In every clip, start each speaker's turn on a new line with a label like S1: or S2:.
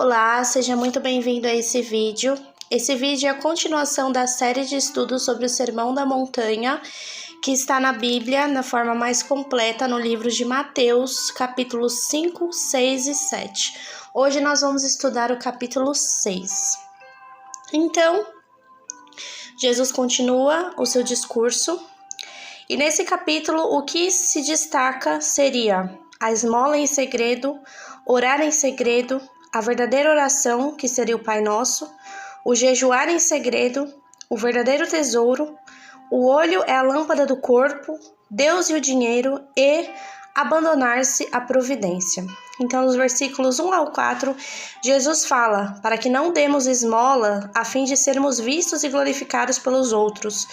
S1: Olá, seja muito bem-vindo a esse vídeo. Esse vídeo é a continuação da série de estudos sobre o Sermão da Montanha, que está na Bíblia, na forma mais completa, no livro de Mateus, capítulos 5, 6 e 7. Hoje nós vamos estudar o capítulo 6. Então, Jesus continua o seu discurso, e nesse capítulo o que se destaca seria a esmola em segredo, orar em segredo, a verdadeira oração, que seria o Pai Nosso, o jejuar em segredo, o verdadeiro tesouro, o olho é a lâmpada do corpo, Deus e o dinheiro e abandonar-se à providência. Então, nos versículos 1 ao 4, Jesus fala para que não demos esmola a fim de sermos vistos e glorificados pelos outros.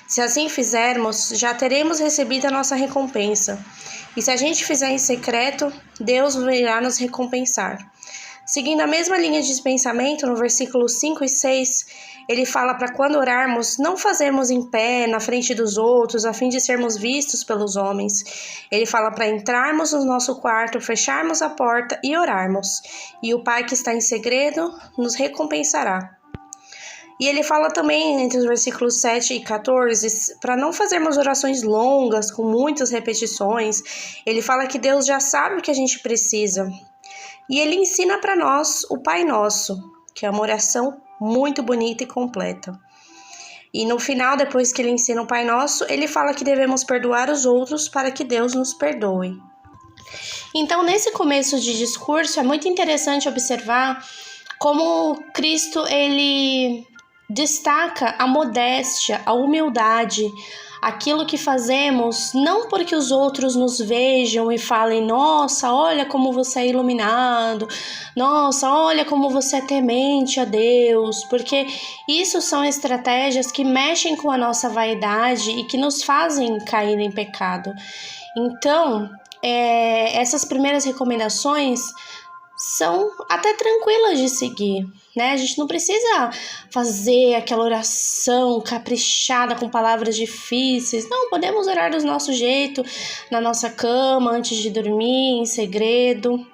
S1: Se assim fizermos, já teremos recebido a nossa recompensa. E se a gente fizer em secreto, Deus virá nos recompensar. Seguindo a mesma linha de pensamento, no versículo 5 e 6, ele fala para quando orarmos, não fazermos em pé na frente dos outros, a fim de sermos vistos pelos homens. Ele fala para entrarmos no nosso quarto, fecharmos a porta e orarmos. E o Pai que está em segredo nos recompensará. E ele fala também, entre os versículos 7 e 14, para não fazermos orações longas, com muitas repetições. Ele fala que Deus já sabe o que a gente precisa. E ele ensina para nós o Pai Nosso, que é uma oração muito bonita e completa. E no final, depois que ele ensina o Pai Nosso, ele fala que devemos perdoar os outros para que Deus nos perdoe. Então, nesse começo de discurso, é muito interessante observar como Cristo ele destaca a modéstia, a humildade, aquilo que fazemos não porque os outros nos vejam e falem: nossa, olha como você é iluminado, nossa, olha como você é temente a Deus, porque isso são estratégias que mexem com a nossa vaidade e que nos fazem cair em pecado. Então, essas primeiras recomendações são até tranquilas de seguir, né? A gente não precisa fazer aquela oração caprichada com palavras difíceis. Não, podemos orar do nosso jeito, na nossa cama, antes de dormir, em segredo.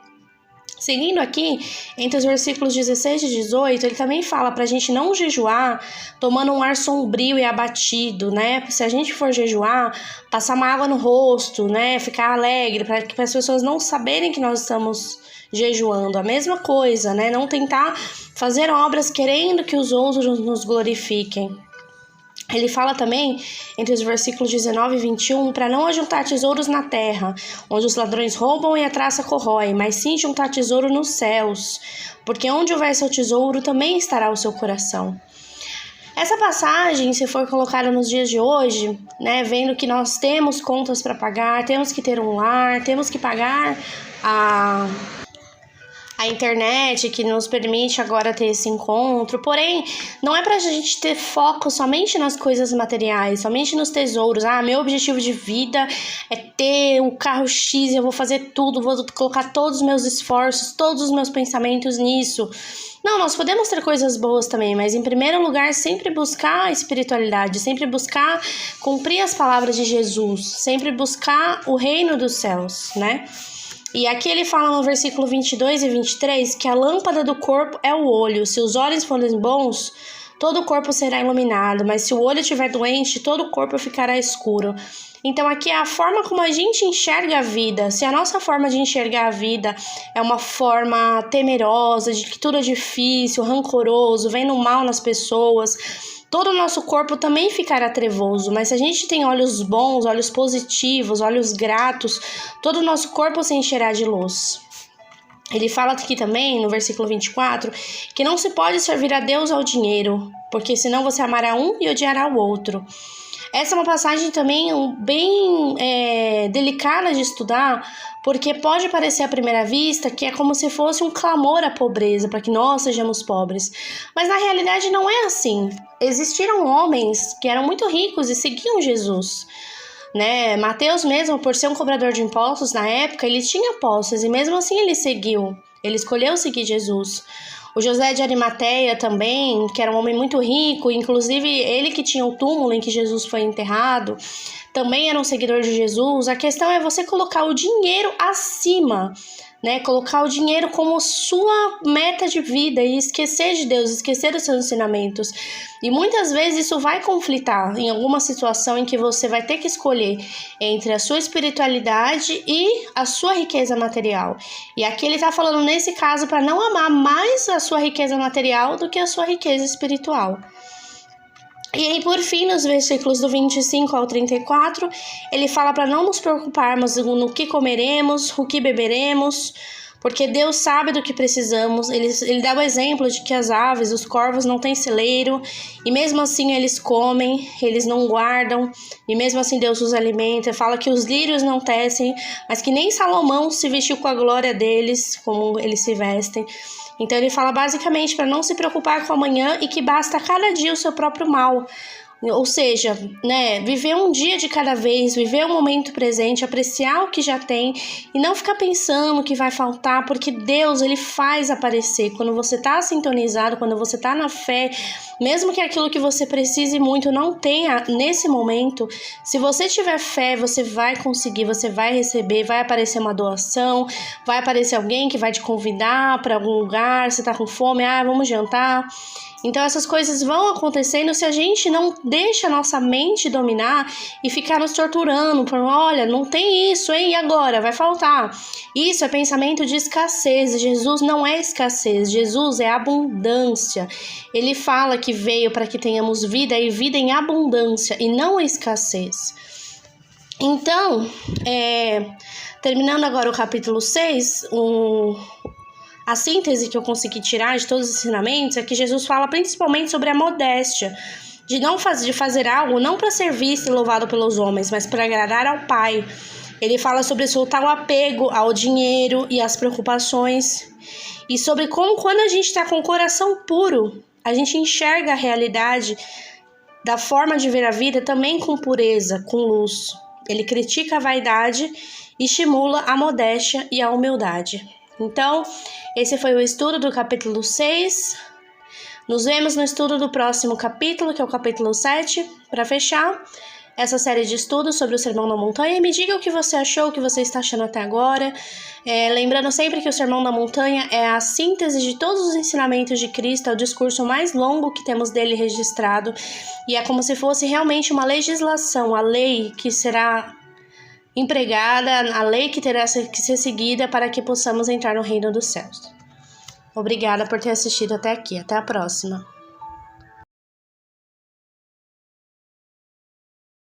S1: Seguindo aqui, entre os versículos 16 e 18, ele também fala para a gente não jejuar tomando um ar sombrio e abatido, né? Se a gente for jejuar, passar uma água no rosto, né? Ficar alegre, para as pessoas não saberem que nós estamos jejuando. A mesma coisa, né? Não tentar fazer obras querendo que os outros nos glorifiquem. Ele fala também, entre os versículos 19 e 21, para não ajuntar tesouros na terra, onde os ladrões roubam e a traça corrói, mas sim juntar tesouro nos céus, porque onde houver seu tesouro, também estará o seu coração. Essa passagem, se for colocada nos dias de hoje, né, vendo que nós temos contas para pagar, temos que ter um lar, temos que pagar a internet que nos permite agora ter esse encontro, porém, não é pra gente ter foco somente nas coisas materiais, somente nos tesouros. Meu objetivo de vida é ter o carro X, eu vou fazer tudo, vou colocar todos os meus esforços, todos os meus pensamentos nisso. Não, nós podemos ter coisas boas também, mas em primeiro lugar, sempre buscar a espiritualidade, sempre buscar cumprir as palavras de Jesus, sempre buscar o reino dos céus, né? E aqui ele fala no versículo 22 e 23 que a lâmpada do corpo é o olho. Se os olhos forem bons, todo o corpo será iluminado, mas se o olho estiver doente, todo o corpo ficará escuro. Então aqui é a forma como a gente enxerga a vida. Se a nossa forma de enxergar a vida é uma forma temerosa, de que tudo é difícil, rancoroso, vendo mal nas pessoas, todo o nosso corpo também ficará trevoso, mas se a gente tem olhos bons, olhos positivos, olhos gratos, todo o nosso corpo se encherá de luz. Ele fala aqui também, no versículo 24, que não se pode servir a Deus ao dinheiro, porque senão você amará um e odiará o outro. Essa é uma passagem também bem delicada de estudar, porque pode parecer à primeira vista que é como se fosse um clamor à pobreza, para que nós sejamos pobres. Mas na realidade não é assim. Existiram homens que eram muito ricos e seguiam Jesus, né? Mateus mesmo, por ser um cobrador de impostos na época, ele tinha posses e mesmo assim ele escolheu seguir Jesus. O José de Arimateia também, que era um homem muito rico, inclusive ele que tinha o túmulo em que Jesus foi enterrado, também era um seguidor de Jesus. A questão é você colocar o dinheiro acima né? Colocar o dinheiro como sua meta de vida e esquecer de Deus, esquecer dos seus ensinamentos. E muitas vezes isso vai conflitar em alguma situação em que você vai ter que escolher entre a sua espiritualidade e a sua riqueza material. E aqui ele está falando nesse caso para não amar mais a sua riqueza material do que a sua riqueza espiritual. E aí, por fim, nos versículos do 25 ao 34, ele fala para não nos preocuparmos no que comeremos, o que beberemos, porque Deus sabe do que precisamos. Ele dá o exemplo de que as aves, os corvos não têm celeiro, e mesmo assim eles comem, eles não guardam, e mesmo assim Deus os alimenta. Fala que os lírios não tecem, mas que nem Salomão se vestiu com a glória deles, como eles se vestem. Então ele fala basicamente para não se preocupar com o amanhã e que basta cada dia o seu próprio mal. Ou seja, né, viver um dia de cada vez, viver o momento presente, apreciar o que já tem e não ficar pensando que vai faltar, porque Deus, ele faz aparecer. Quando você está sintonizado, quando você está na fé, mesmo que aquilo que você precise muito não tenha nesse momento, se você tiver fé, você vai conseguir, você vai receber, vai aparecer uma doação, vai aparecer alguém que vai te convidar para algum lugar, você está com fome, vamos jantar. Então essas coisas vão acontecendo se a gente não deixa a nossa mente dominar e ficar nos torturando, falando, olha, não tem isso, hein? E agora? Vai faltar. Isso é pensamento de escassez. Jesus não é escassez, Jesus é abundância. Ele fala que veio para que tenhamos vida e vida em abundância e não escassez. Então, terminando agora o capítulo 6, a síntese que eu consegui tirar de todos os ensinamentos é que Jesus fala principalmente sobre a modéstia, de fazer algo não para ser visto e louvado pelos homens, mas para agradar ao Pai. Ele fala sobre soltar o apego ao dinheiro e às preocupações, e sobre como quando a gente está com o coração puro, a gente enxerga a realidade da forma de ver a vida também com pureza, com luz. Ele critica a vaidade e estimula a modéstia e a humildade. Então, esse foi o estudo do capítulo 6. Nos vemos no estudo do próximo capítulo, que é o capítulo 7, para fechar essa série de estudos sobre o Sermão da Montanha. E me diga o que você achou, o que você está achando até agora. Lembrando sempre que o Sermão da Montanha é a síntese de todos os ensinamentos de Cristo, é o discurso mais longo que temos dele registrado. E é como se fosse realmente uma legislação, a lei que será empregada, a lei que terá que ser seguida para que possamos entrar no reino dos céus. Obrigada por ter assistido até aqui. Até a próxima.